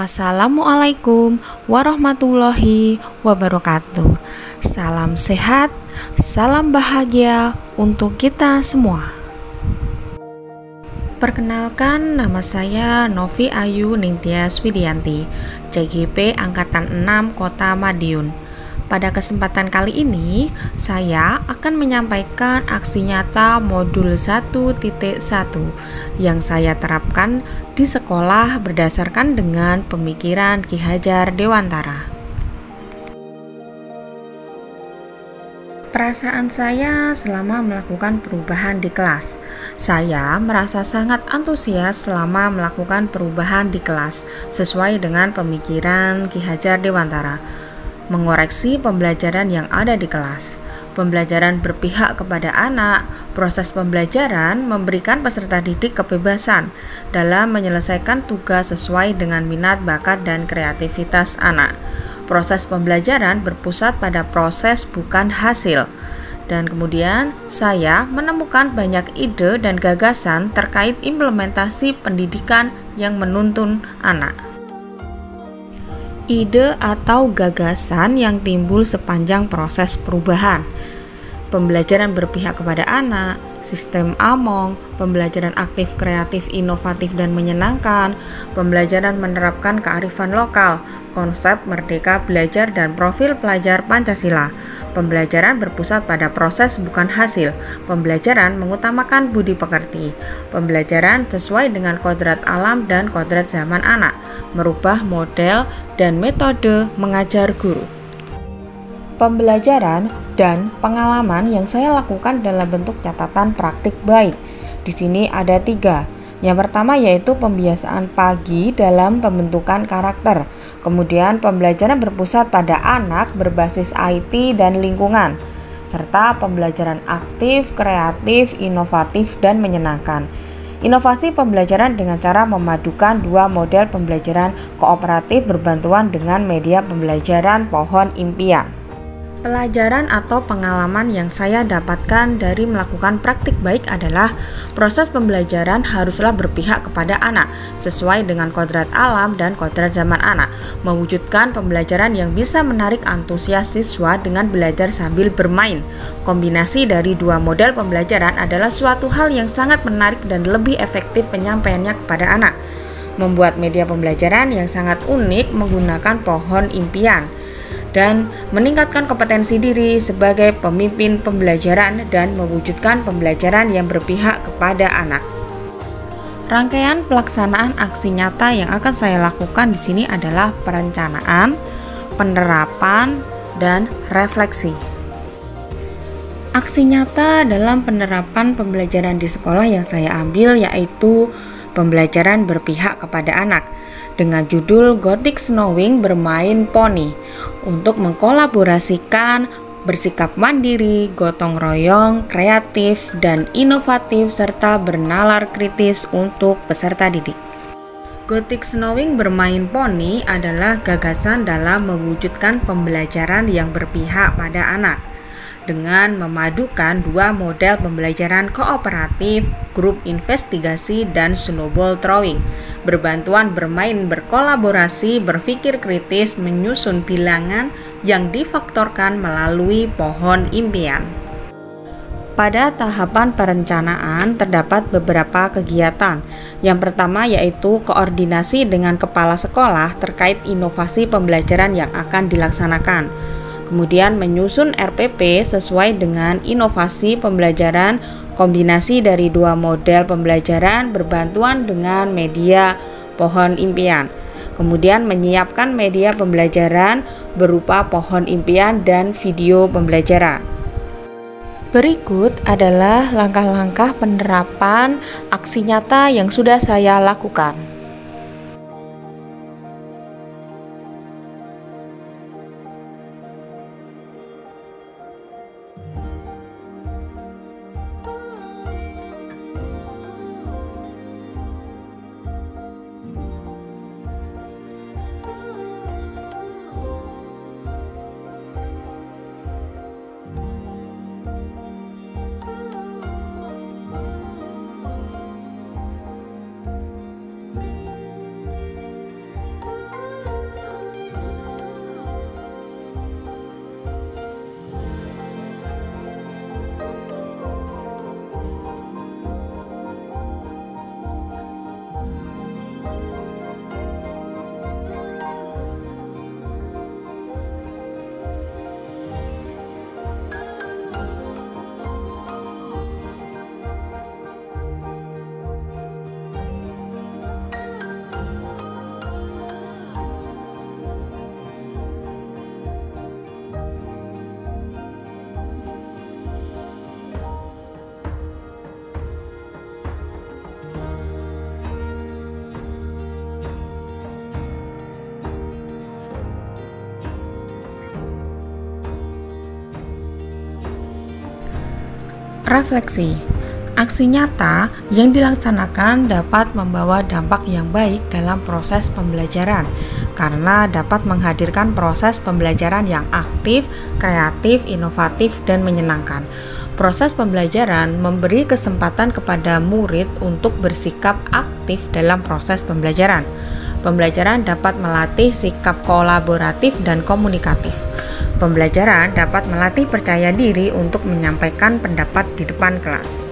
Assalamualaikum warahmatullahi wabarakatuh. Salam sehat, salam bahagia untuk kita semua. Perkenalkan, nama saya Novi Ayu Ningtyas Widianti, CGP Angkatan 6 Kota Madiun. Pada kesempatan kali ini, saya akan menyampaikan aksi nyata modul 1.1 yang saya terapkan di sekolah berdasarkan dengan pemikiran Ki Hajar Dewantara. Perasaan saya selama melakukan perubahan di kelas. Saya merasa sangat antusias selama melakukan perubahan di kelas sesuai dengan pemikiran Ki Hajar Dewantara. Mengoreksi pembelajaran yang ada di kelas. Pembelajaran berpihak kepada anak. Proses pembelajaran memberikan peserta didik kebebasan dalam menyelesaikan tugas sesuai dengan minat, bakat, dan kreativitas anak. Proses pembelajaran berpusat pada proses bukan hasil. Dan kemudian saya menemukan banyak ide dan gagasan terkait implementasi pendidikan yang menuntun anak. Ide atau gagasan yang timbul sepanjang proses perubahan. Pembelajaran berpihak kepada anak, sistem AMONG, pembelajaran aktif, kreatif, inovatif, dan menyenangkan, pembelajaran menerapkan kearifan lokal, konsep merdeka belajar dan profil pelajar Pancasila. Pembelajaran berpusat pada proses bukan hasil. Pembelajaran mengutamakan budi pekerti. Pembelajaran sesuai dengan kodrat alam dan kodrat zaman anak. Merubah model dan metode mengajar guru. Pembelajaran dan pengalaman yang saya lakukan dalam bentuk catatan praktik baik. Di sini ada 3. Yang pertama yaitu pembiasaan pagi dalam pembentukan karakter. Kemudian pembelajaran berpusat pada anak berbasis IT dan lingkungan. Serta pembelajaran aktif, kreatif, inovatif, dan menyenangkan. Inovasi pembelajaran dengan cara memadukan 2 model pembelajaran kooperatif berbantuan dengan media pembelajaran pohon impian. Pelajaran atau pengalaman yang saya dapatkan dari melakukan praktik baik adalah proses pembelajaran haruslah berpihak kepada anak sesuai dengan kodrat alam dan kodrat zaman anak, mewujudkan pembelajaran yang bisa menarik antusias siswa dengan belajar sambil bermain. Kombinasi dari 2 model pembelajaran adalah suatu hal yang sangat menarik dan lebih efektif penyampaiannya kepada anak. Membuat media pembelajaran yang sangat unik menggunakan pohon impian dan meningkatkan kompetensi diri sebagai pemimpin pembelajaran dan mewujudkan pembelajaran yang berpihak kepada anak. Rangkaian pelaksanaan aksi nyata yang akan saya lakukan di sini adalah perencanaan, penerapan, dan refleksi. Aksi nyata dalam penerapan pembelajaran di sekolah yang saya ambil yaitu pembelajaran berpihak kepada anak dengan judul Gothic Snowing bermain poni untuk mengkolaborasikan bersikap mandiri, gotong royong, kreatif, dan inovatif serta bernalar kritis untuk peserta didik. Gothic Snowing bermain poni adalah gagasan dalam mewujudkan pembelajaran yang berpihak pada anak dengan memadukan 2 model pembelajaran kooperatif, grup investigasi, dan snowball throwing. Berbantuan bermain berkolaborasi, berpikir kritis, menyusun bilangan yang difaktorkan melalui pohon impian. Pada tahapan perencanaan terdapat beberapa kegiatan. Yang pertama yaitu koordinasi dengan kepala sekolah terkait inovasi pembelajaran yang akan dilaksanakan. Kemudian menyusun RPP sesuai dengan inovasi pembelajaran kombinasi dari 2 model pembelajaran berbantuan dengan media pohon impian. Kemudian menyiapkan media pembelajaran berupa pohon impian dan video pembelajaran. Berikut adalah langkah-langkah penerapan aksi nyata yang sudah saya lakukan. Refleksi. Aksi nyata yang dilaksanakan dapat membawa dampak yang baik dalam proses pembelajaran karena dapat menghadirkan proses pembelajaran yang aktif, kreatif, inovatif, dan menyenangkan. Proses pembelajaran memberi kesempatan kepada murid untuk bersikap aktif dalam proses pembelajaran. Pembelajaran dapat melatih sikap kolaboratif dan komunikatif. Pembelajaran dapat melatih percaya diri untuk menyampaikan pendapat di depan kelas.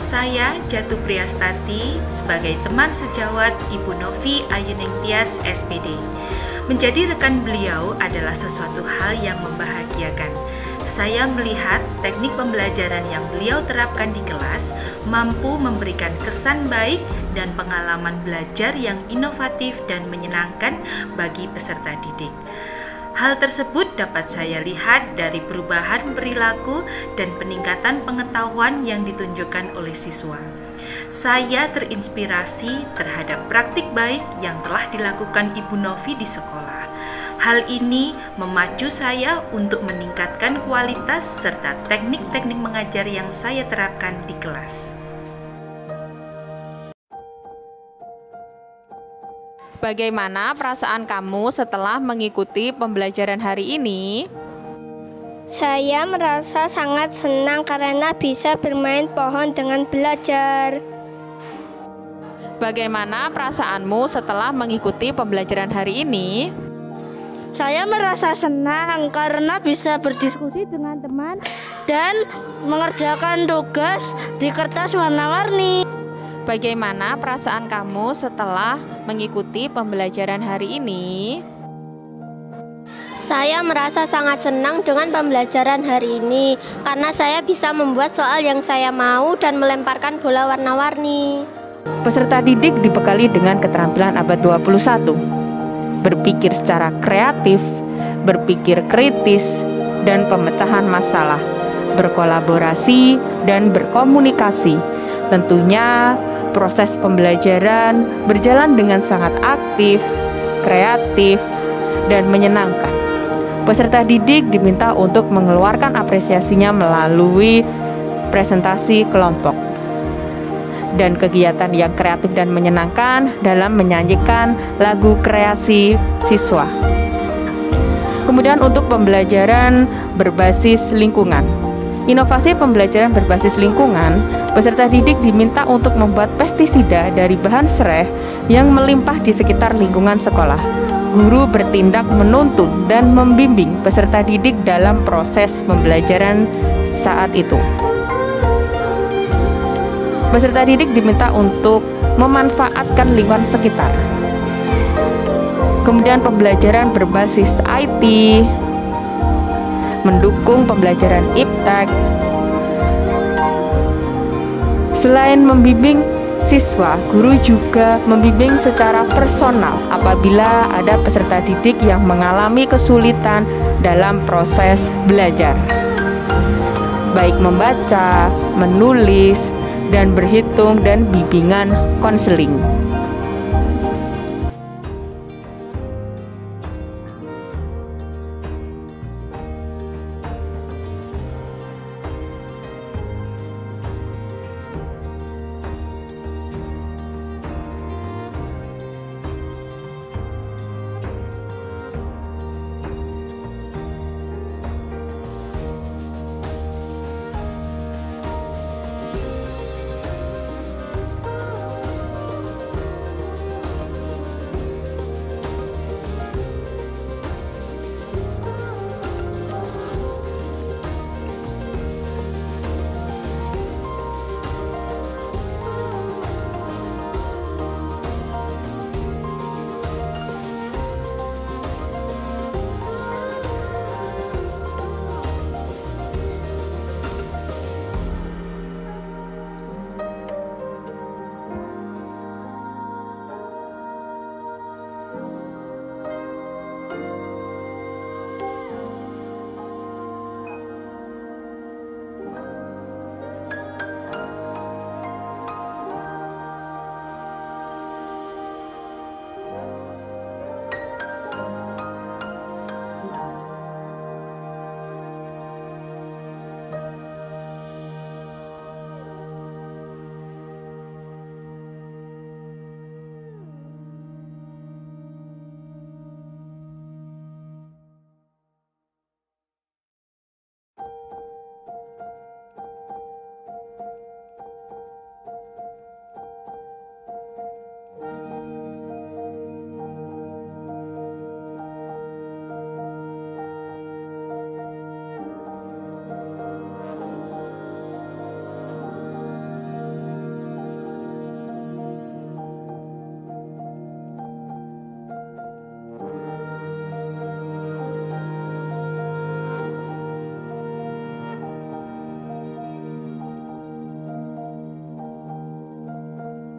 Saya Jatuh Priastati sebagai teman sejawat Ibu Novi Ayuning Tias SPD. Menjadi rekan beliau adalah sesuatu hal yang membahagiakan. Saya melihat teknik pembelajaran yang beliau terapkan di kelas mampu memberikan kesan baik dan pengalaman belajar yang inovatif dan menyenangkan bagi peserta didik. Hal tersebut dapat saya lihat dari perubahan perilaku dan peningkatan pengetahuan yang ditunjukkan oleh siswa. Saya terinspirasi terhadap praktik baik yang telah dilakukan Ibu Novi di sekolah. Hal ini memacu saya untuk meningkatkan kualitas serta teknik-teknik mengajar yang saya terapkan di kelas. Bagaimana perasaan kamu setelah mengikuti pembelajaran hari ini? Saya merasa sangat senang karena bisa bermain pohon dengan belajar. Bagaimana perasaanmu setelah mengikuti pembelajaran hari ini? Saya merasa senang karena bisa berdiskusi dengan teman dan mengerjakan tugas di kertas warna-warni. Bagaimana perasaan kamu setelah mengikuti pembelajaran hari ini? Saya merasa sangat senang dengan pembelajaran hari ini karena saya bisa membuat soal yang saya mau dan melemparkan bola warna-warni. Peserta didik dibekali dengan keterampilan abad 21. Berpikir secara kreatif, berpikir kritis, dan pemecahan masalah, berkolaborasi dan berkomunikasi. Tentunya proses pembelajaran berjalan dengan sangat aktif, kreatif, dan menyenangkan. Peserta didik diminta untuk mengeluarkan apresiasinya melalui presentasi kelompok dan kegiatan yang kreatif dan menyenangkan dalam menyanyikan lagu kreasi siswa. Kemudian untuk pembelajaran berbasis lingkungan. Inovasi pembelajaran berbasis lingkungan, peserta didik diminta untuk membuat pestisida dari bahan sereh yang melimpah di sekitar lingkungan sekolah. Guru bertindak menuntun dan membimbing peserta didik dalam proses pembelajaran saat itu. Peserta didik diminta untuk memanfaatkan lingkungan sekitar. Kemudian pembelajaran berbasis IT, mendukung pembelajaran iptek. Selain membimbing siswa, guru juga membimbing secara personal apabila ada peserta didik yang mengalami kesulitan dalam proses belajar, baik membaca, menulis, dan berhitung, dan bimbingan konseling.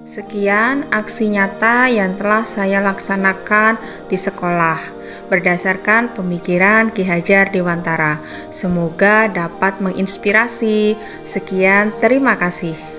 Sekian aksi nyata yang telah saya laksanakan di sekolah berdasarkan pemikiran Ki Hajar Dewantara. Semoga dapat menginspirasi. Sekian, terima kasih.